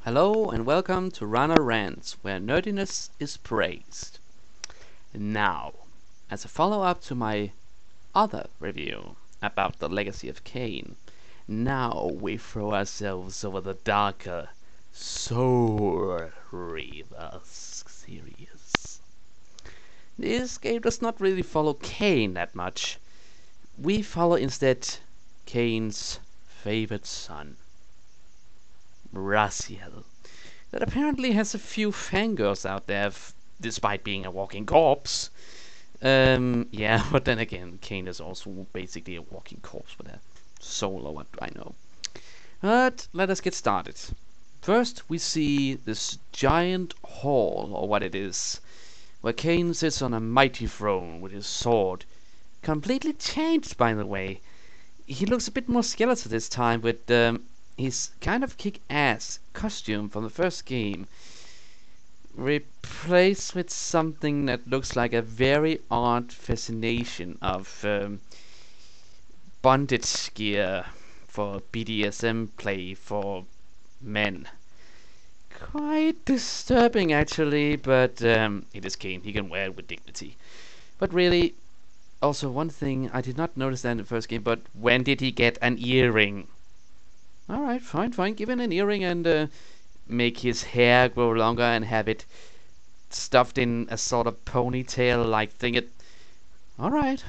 Hello and welcome to Runner Rants, where nerdiness is praised. Now, as a follow-up to my other review about the legacy of Kain, now we throw ourselves over the darker Soul Reaver series. This game does not really follow Kain that much. We follow instead Kain's favorite son, Raziel, that apparently has a few fangirls out there, despite being a walking corpse. Yeah, but then again, Kain is also basically a walking corpse with a soul, or what do I know. But let us get started. First, we see this giant hall, or what it is, where Kain sits on a mighty throne with his sword. Completely changed, by the way. He looks a bit more skeletal this time, with his kind of kick-ass costume from the first game replaced with something that looks like a very odd fascination of bondage gear for BDSM play for men. Quite disturbing, actually, but it is Kain. He can wear it with dignity. But really, also one thing I did not notice that in the first game, but when did he get an earring? Alright, fine. Give him an earring and make his hair grow longer and have it stuffed in a sort of ponytail-like thing. Alright.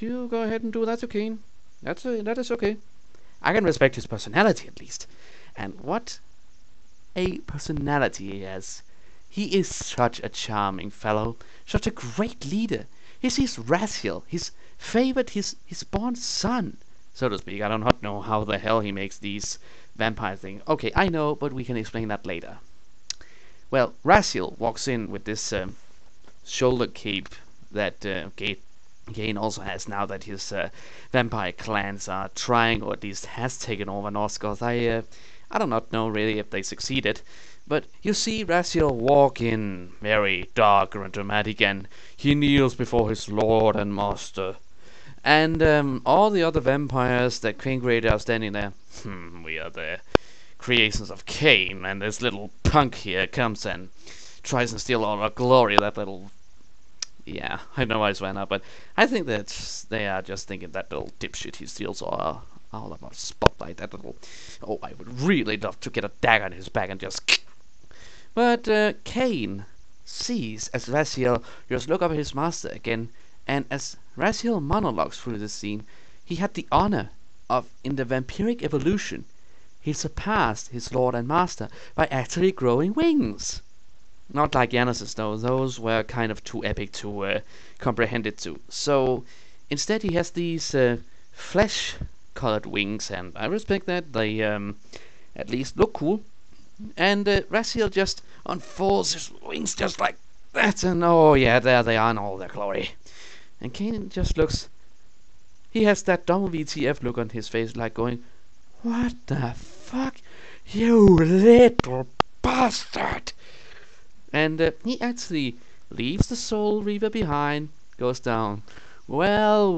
You go ahead and do that to Kain. That is okay. I can respect his personality at least. And what a personality he has. He is such a charming fellow, such a great leader. He sees Raziel, his favorite, his born son, so to speak. I do not know how the hell he makes these vampire things. Okay, I know, but we can explain that later. Well, Raziel walks in with this shoulder cape that Kain also has now that his vampire clans are trying, or at least has taken over Northgard. I do not know really if they succeeded, but you see Raziel walk in, very dark and dramatic, and he kneels before his lord and master. And all the other vampires that Kain created are standing there. We are the creations of Kain, and this little punk here comes and tries to steal all our glory. That little... Yeah, I know I swear now, but I think that they are just thinking that little dipshit he steals all of our spotlight. That little... Oh, I would really love to get a dagger in his back and just... But Kain sees as Raziel just look up at his master again, and as Raziel monologues through this scene, he had the honor of, in the vampiric evolution, he surpassed his lord and master by actually growing wings. Not like Yanis's though, those were kind of too epic to comprehend it to. So instead he has these flesh-colored wings, and I respect that. They at least look cool. And Raziel just unfolds his wings just like that, and oh yeah, there they are in all their glory. And Kain just looks... He has that dumb WTF look on his face, like going, "What the fuck? You little bastard!" And he actually leaves the Soul Reaver behind, goes down. Well,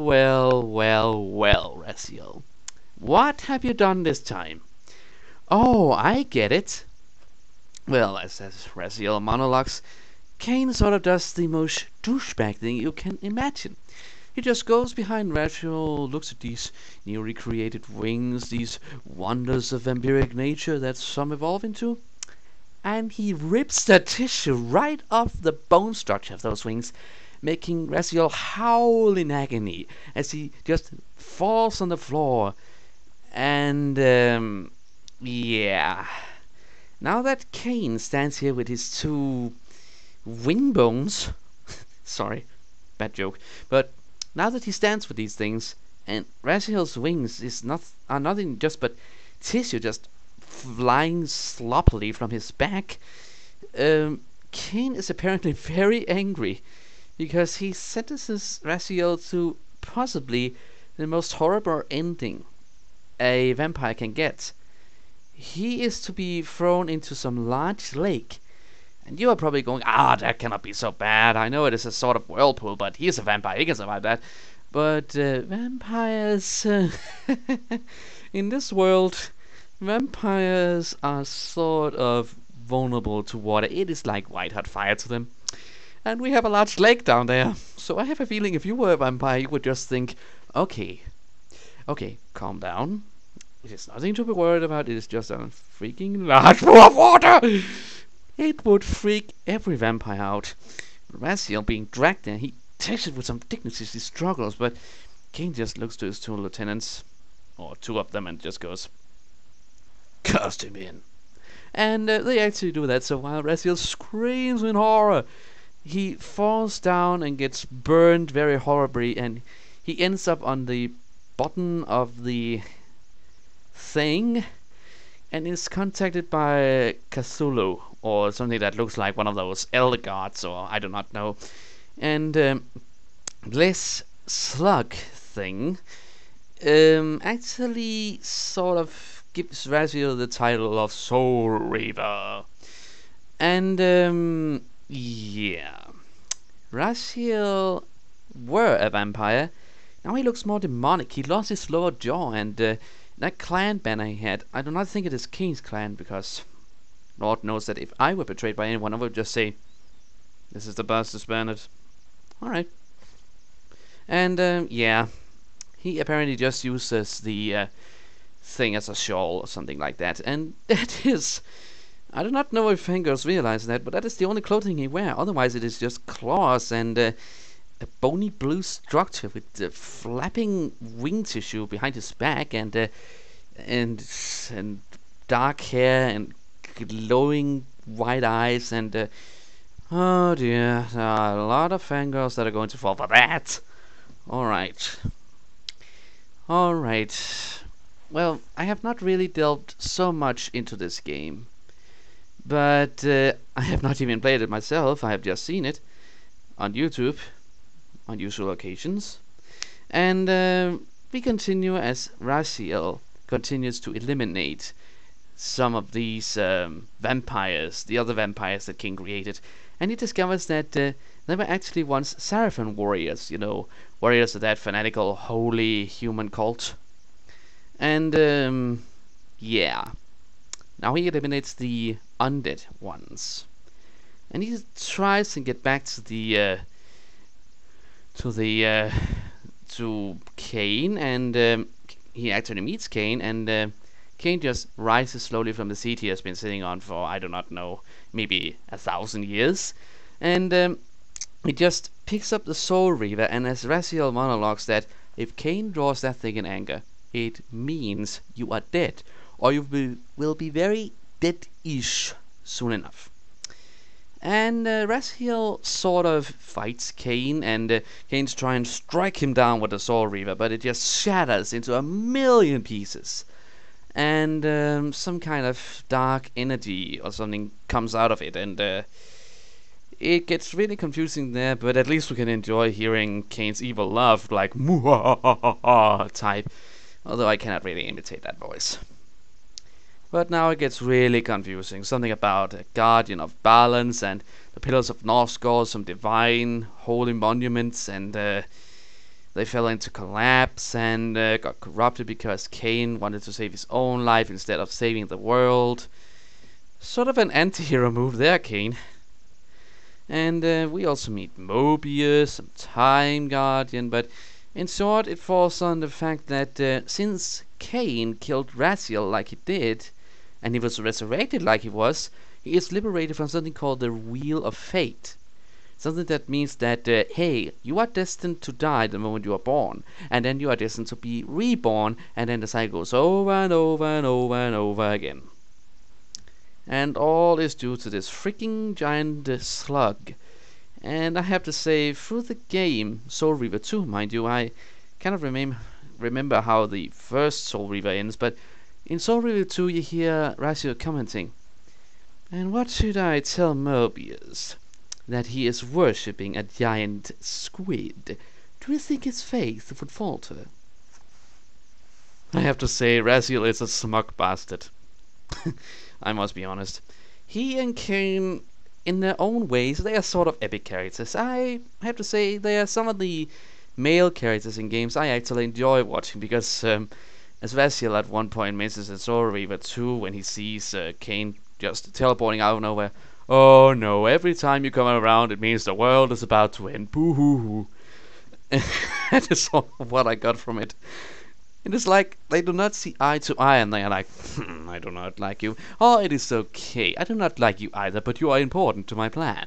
Raziel. What have you done this time? Oh, I get it. Well, as Raziel monologues, Kain sort of does the most douchebag thing you can imagine. He just goes behind Raziel, looks at these newly created wings, these wonders of vampiric nature that some evolve into, and he rips the tissue right off the bone structure of those wings, making Raziel howl in agony as he just falls on the floor. And, yeah. Now that Kain stands here with his two wing bones, sorry, bad joke, but now that he stands with these things, and Raziel's wings are nothing just but tissue just flying sloppily from his back, Kain is apparently very angry, because he sentences Raziel to possibly the most horrible ending a vampire can get. He is to be thrown into some large lake. And you are probably going, that cannot be so bad. I know it is a sort of whirlpool, but he is a vampire. He can survive that. But vampires in this world, Vampires are sort of vulnerable to water. It is like white hot fire to them. And we have a large lake down there. So I have a feeling if you were a vampire, you would just think, okay, okay, calm down. It is nothing to be worried about. It is just a freaking large pool of water. It would freak every vampire out. Raziel being dragged there, he takes it with some dignity as he struggles, but Kain just looks to his two lieutenants, or two of them, and just goes, cast him in. And they actually do that, so while Raziel screams in horror, he falls down and gets burned very horribly, and he ends up on the bottom of the thing, and is contacted by Cthulhu, or something that looks like one of those elder gods, or I do not know. And this slug thing actually sort of gives Raziel the title of Soul Reaver. And yeah, Raziel were a vampire. Now he looks more demonic. He lost his lower jaw, and that clan banner he had, I do not think it is Kain's clan, because Lord knows that if I were betrayed by anyone, I would just say, this is the Bastard's banner. Alright. And yeah, he apparently just uses the thing as a shawl or something like that, and that is, I do not know if fangirls realize that, but that is the only clothing he wears. Otherwise it is just claws and a bony blue structure with flapping wing tissue behind his back, and dark hair and glowing white eyes, and oh dear, there are a lot of fangirls that are going to fall for that. Alright. Well, I have not really delved so much into this game, but I have not even played it myself. I have just seen it on YouTube on usual occasions, and we continue as Raziel continues to eliminate some of these vampires, the other vampires that Kain created, and he discovers that they were actually once Seraphim warriors, you know, warriors of that fanatical holy human cult. And yeah, now he eliminates the undead ones, and he tries to get back to the to Kain, and he actually meets Kain, and Kain just rises slowly from the seat he has been sitting on for, I do not know, maybe 1,000 years, and he just picks up the Soul Reaver, and as Raziel monologues that if Kain draws that thing in anger, it means you are dead, or you will be very dead-ish soon enough. And Raziel sort of fights Kain, and Kain's trying to strike him down with the Soul Reaver, but it just shatters into a million pieces. And some kind of dark energy or something comes out of it, and it gets really confusing there, but at least we can enjoy hearing Kain's evil laugh, like muhahaha type, although I cannot really imitate that voice. But now it gets really confusing. Something about a guardian of balance, and the pillars of Northgard, some divine holy monuments, and they fell into collapse and got corrupted because Kain wanted to save his own life instead of saving the world. Sort of an anti-hero move there, Kain. And we also meet Mobius, some Time Guardian, but in short it falls on the fact that since Kain killed Raziel like he did, and he was resurrected like he was, he is liberated from something called the Wheel of Fate. Something that means that, hey, you are destined to die the moment you are born, and then you are destined to be reborn, and then the cycle goes over and over and over and over again. And all is due to this freaking giant slug. And I have to say, through the game, Soul Reaver 2, mind you, I cannot remember how the first Soul Reaver ends, but in Soul Reaver 2 you hear Raziel commenting, and what should I tell Mobius? That he is worshipping a giant squid. Do you think his faith would falter? I have to say, Raziel is a smug bastard. I must be honest. He and Kain, in their own ways, they are sort of epic characters. I have to say, they are some of the male characters in games I actually enjoy watching, because As Vasiel at one point mentions in Soul Reaver 2 when he sees Kain just teleporting out of nowhere. Oh no, every time you come around it means the world is about to end. Boo hoo hoo. That is all what I got from it. It is like they do not see eye to eye and they are like, I do not like you. Oh, it is okay. I do not like you either, but you are important to my plan.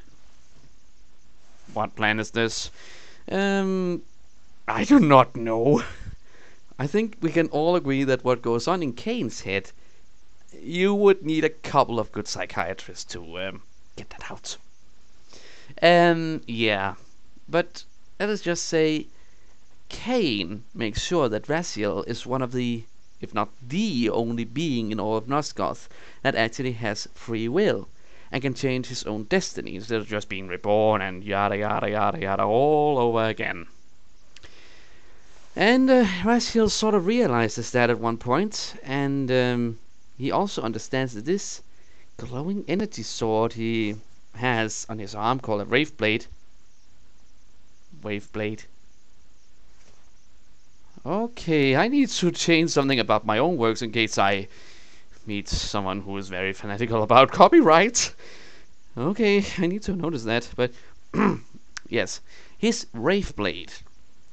What plan is this? I do not know. I think we can all agree that what goes on in Kain's head, you would need a couple of good psychiatrists to get that out. Yeah. But let us just say Kain makes sure that Raziel is one of the, if not the only being in all of Nosgoth that actually has free will and can change his own destiny instead of just being reborn and yada yada yada yada all over again. And Raziel sort of realizes that at one point, and he also understands that this glowing energy sword he has on his arm called a Wraithblade. Waveblade. Okay, I need to change something about my own works in case I meet someone who is very fanatical about copyright. Okay, I need to notice that, but yes, his Wraithblade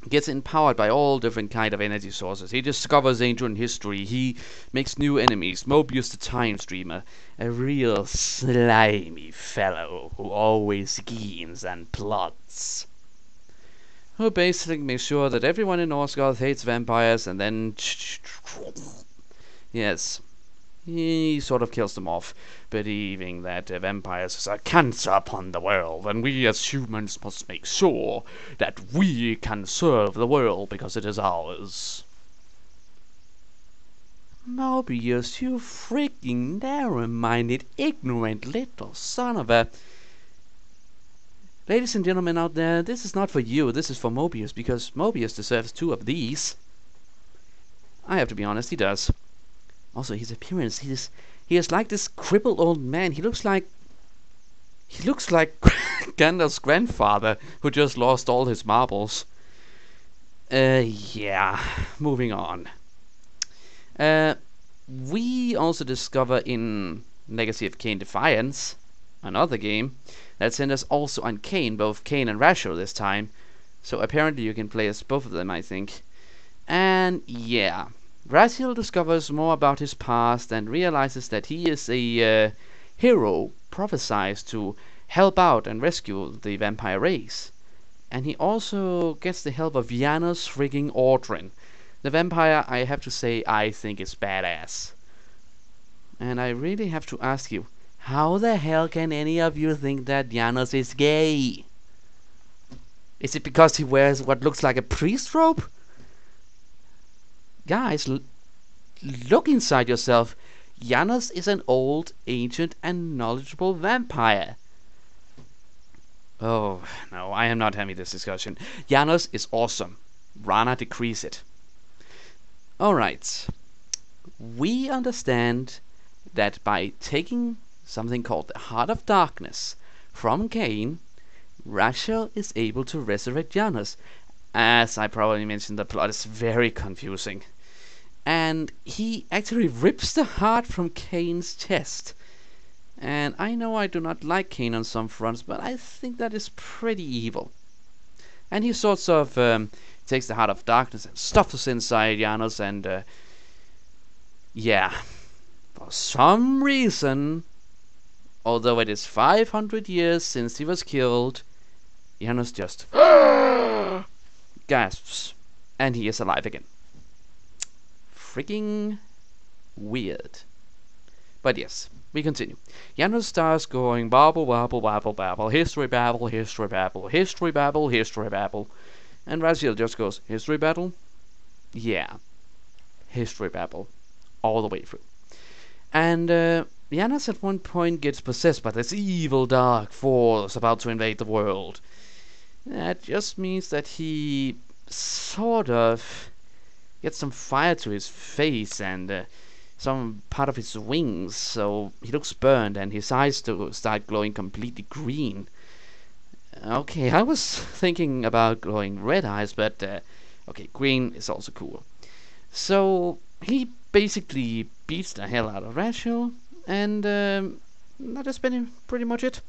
gets empowered by all different kind of energy sources. He discovers ancient history, he makes new enemies. Mobius the Time Streamer, a real slimy fellow who always schemes and plots. Who basically makes sure that everyone in Nosgoth hates vampires and then... Yes, he sort of kills them off, believing that vampires is a cancer upon the world, and we as humans must make sure that we can serve the world because it is ours. Mobius, you freaking narrow-minded, ignorant little son of a... Ladies and gentlemen out there, this is not for you, this is for Mobius, because Mobius deserves 2 of these. I have to be honest, he does. Also, his appearance, he is like this crippled old man. He looks like Gandalf's grandfather who just lost all his marbles. Yeah, moving on. We also discover in Legacy of Kain Defiance, another game, that sent us also on Kain, both Kain and Rashor this time. So apparently you can play as both of them, I think. And yeah, Raziel discovers more about his past and realizes that he is a hero prophesied to help out and rescue the vampire race. And he also gets the help of Janos frigging Ordrin. The vampire, I have to say, I think is badass. And I really have to ask you, how the hell can any of you think that Janos is gay? Is it because he wears what looks like a priest robe? Guys, look inside yourself. Janos is an old, ancient, and knowledgeable vampire. Oh, no, I am not having this discussion. Janos is awesome. Rana, decrease it. Alright. We understand that by taking something called the Heart of Darkness from Kain, Rashor is able to resurrect Janos. As I probably mentioned, the plot is very confusing. And he actually rips the heart from Kain's chest. And I know I do not like Kain on some fronts, but I think that is pretty evil. And he sort of takes the Heart of Darkness and stuffs it inside Janos, and yeah, for some reason, although it is 500 years since he was killed, Janos just gasps, and he is alive again. Freaking weird. But yes, we continue. Janos starts going babble, babble, babble, babble, history babble, history babble, history babble, history babble. And Raziel just goes, history battle? Yeah, history babble. All the way through. And Janos at one point gets possessed by this evil dark force about to invade the world. That just means that he sort of gets some fire to his face and some part of his wings, so he looks burned and his eyes start glowing completely green. Okay, I was thinking about glowing red eyes, but okay, green is also cool. So he basically beats the hell out of Raziel, and that has been pretty much it.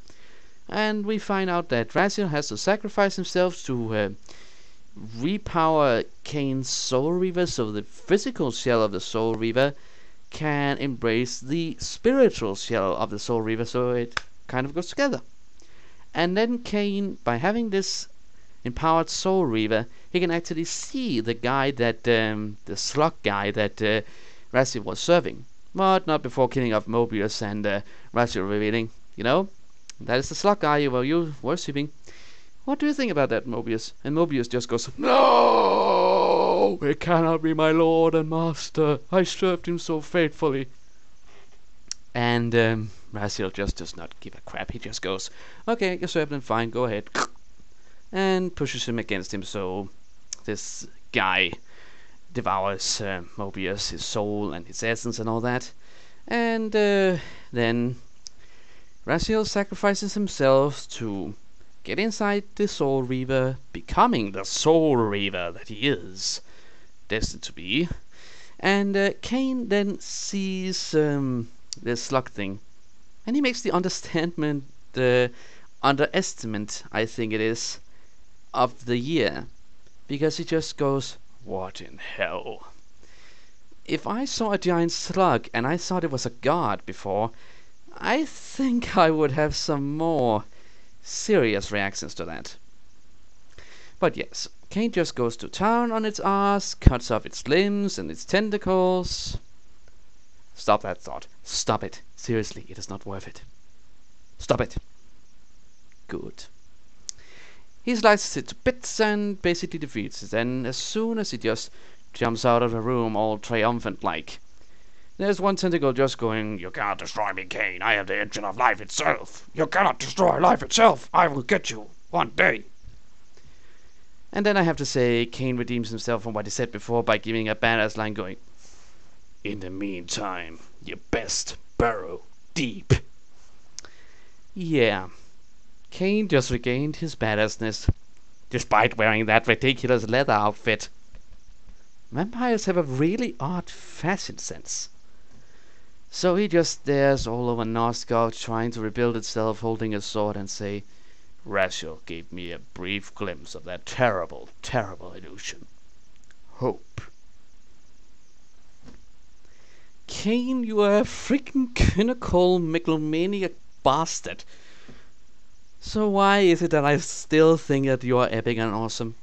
And we find out that Raziel has to sacrifice himself to repower Kain's Soul Reaver, so the physical shell of the Soul Reaver can embrace the spiritual shell of the Soul Reaver, so it kind of goes together. And then Kain, by having this empowered Soul Reaver, he can actually see the guy that the slug guy that Raziel was serving, but not before killing off Mobius and Raziel revealing, that is the slug guy you were worshipping. What do you think about that, Mobius? And Mobius just goes, "No! It cannot be my lord and master. I served him so faithfully." And Raziel just does not give a crap. He just goes, "Okay, you served him, fine, go ahead." And pushes him against him, so this guy devours Mobius, his soul and his essence and all that. And then Raziel sacrifices himself to get inside the Soul Reaver, becoming the Soul Reaver that he is destined to be. And Kain then sees this slug thing, and he makes the underestimate, I think it is, of the year, because he just goes, "What in hell? If I saw a giant slug and I thought it was a god before, I think I would have some more serious reactions to that." But yes, Kain just goes to town on its ass, cuts off its limbs and its tentacles. Stop that thought. Stop it. Seriously, it is not worth it. Stop it. Good. He slices it to bits and basically defeats it, and as soon as he just jumps out of the room all triumphant-like, there's one tentacle just going, "You cannot destroy me, Kain. I am the engine of life itself. You cannot destroy life itself. I will get you one day." And then I have to say, Kain redeems himself from what he said before by giving a badass line going, "In the meantime, you best burrow deep." Yeah, Kain just regained his badassness, despite wearing that ridiculous leather outfit. Vampires have a really odd fashion sense. So he just stares all over Nosgoth, trying to rebuild itself, holding a sword, and say, "Raziel gave me a brief glimpse of that terrible, terrible illusion. Hope." Kain, you are a freaking cynical, megalomaniac bastard. So why is it that I still think that you are epic and awesome?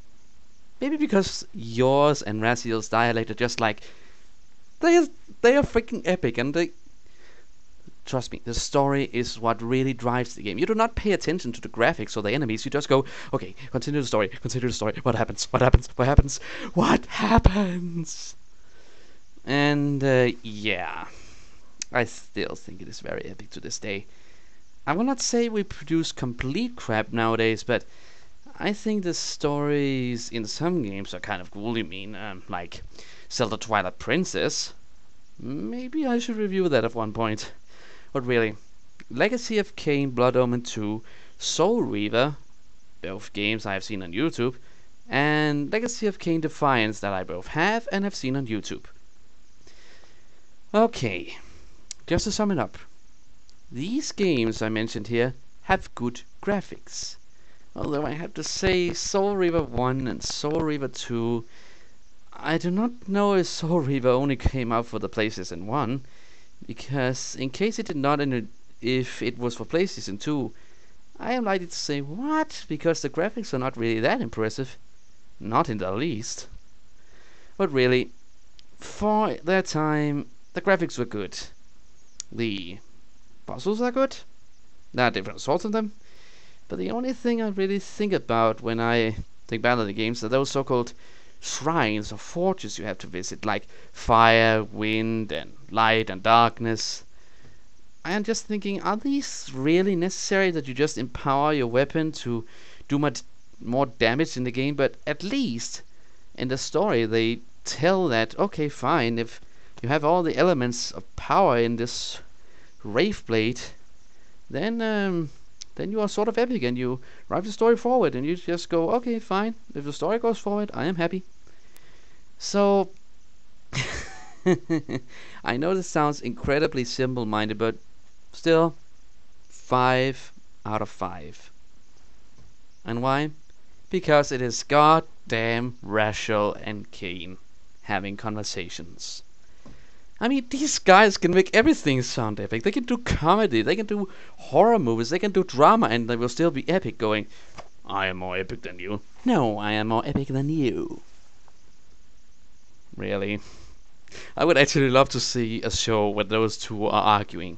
Maybe because yours and Raziel's dialect are just like, they are freaking epic, and trust me, the story is what really drives the game. You do not pay attention to the graphics or the enemies. You just go, "Okay, continue the story. What happens? What happens? What happens? What happens?" And yeah, I still think it is very epic to this day. I will not say we produce complete crap nowadays, but I think the stories in some games are kind of cool. You mean, like Zelda Twilight Princess? Maybe I should review that at one point. But really, Legacy of Kain, Blood Omen 2, Soul Reaver, both games I have seen on YouTube, and Legacy of Kain Defiance that I both have and have seen on YouTube. Okay, just to sum it up. These games I mentioned here have good graphics. Although I have to say, Soul Reaver 1 and Soul Reaver 2, I do not know if Soul Reaver only came out for the PlayStation 1, because in case it did not, and if it was for PlayStation 2, I am likely to say, what? Because the graphics are not really that impressive. Not in the least. But really, for their time, the graphics were good. The puzzles are good. There are different sorts of them. But the only thing I really think about when I think back on the games are those so-called shrines or forges you have to visit, like fire, wind, and light and darkness. I am just thinking, are these really necessary, that you just empower your weapon to do much more damage in the game? But at least in the story they tell that, okay, fine, if you have all the elements of power in this Wraith Blade, then you are sort of epic, and you drive the story forward, and you just go, okay, fine, if the story goes forward, I am happy. So I know this sounds incredibly simple-minded, but still, 5 out of 5. And why? Because it is goddamn Rachel and Kain having conversations. I mean, these guys can make everything sound epic. They can do comedy, they can do horror movies, they can do drama, and they will still be epic, going, I am more epic than you. No, I am more epic than you. Really? I would actually love to see a show where those two are arguing.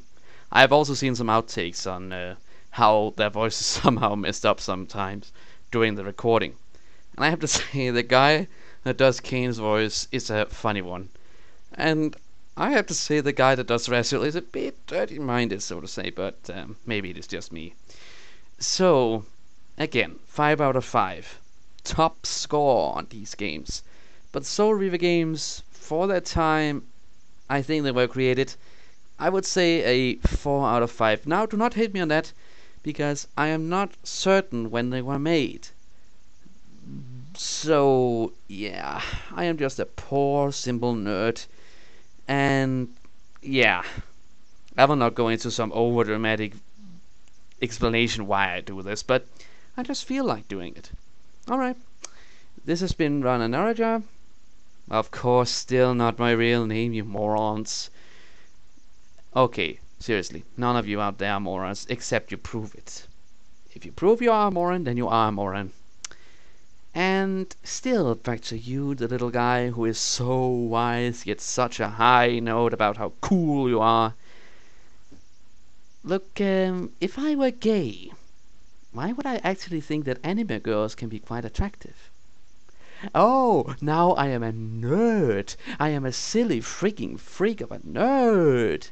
I have also seen some outtakes on how their voices somehow messed up sometimes during the recording. And I have to say, the guy that does Kane's voice is a funny one. And I have to say, the guy that does Rachel is a bit dirty-minded, so to say, but maybe it is just me. So, again, 5 out of 5. Top score on these games. But Soul Reaver games, for that time, I think they were created, I would say a 4 out of 5. Now, do not hate me on that, because I am not certain when they were made. So, yeah, I am just a poor, simple nerd. And, yeah, I will not go into some over-dramatic explanation why I do this, but I just feel like doing it. Alright, this has been Rana Naraja. Of course, still not my real name, you morons. Okay, seriously, none of you out there are morons, except you prove it. If you prove you are a moron, then you are a moron. And still, back to you, the little guy who is so wise, yet such a high note about how cool you are. Look, if I were gay, why would I actually think that anime girls can be quite attractive? Oh, now I am a nerd. I am a silly freaking freak of a nerd.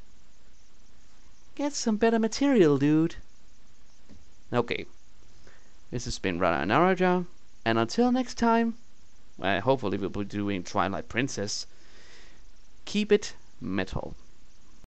Get some better material, dude. Okay, this has been Rana Naraja, and until next time, hopefully we'll be doing Twilight Princess, keep it metal.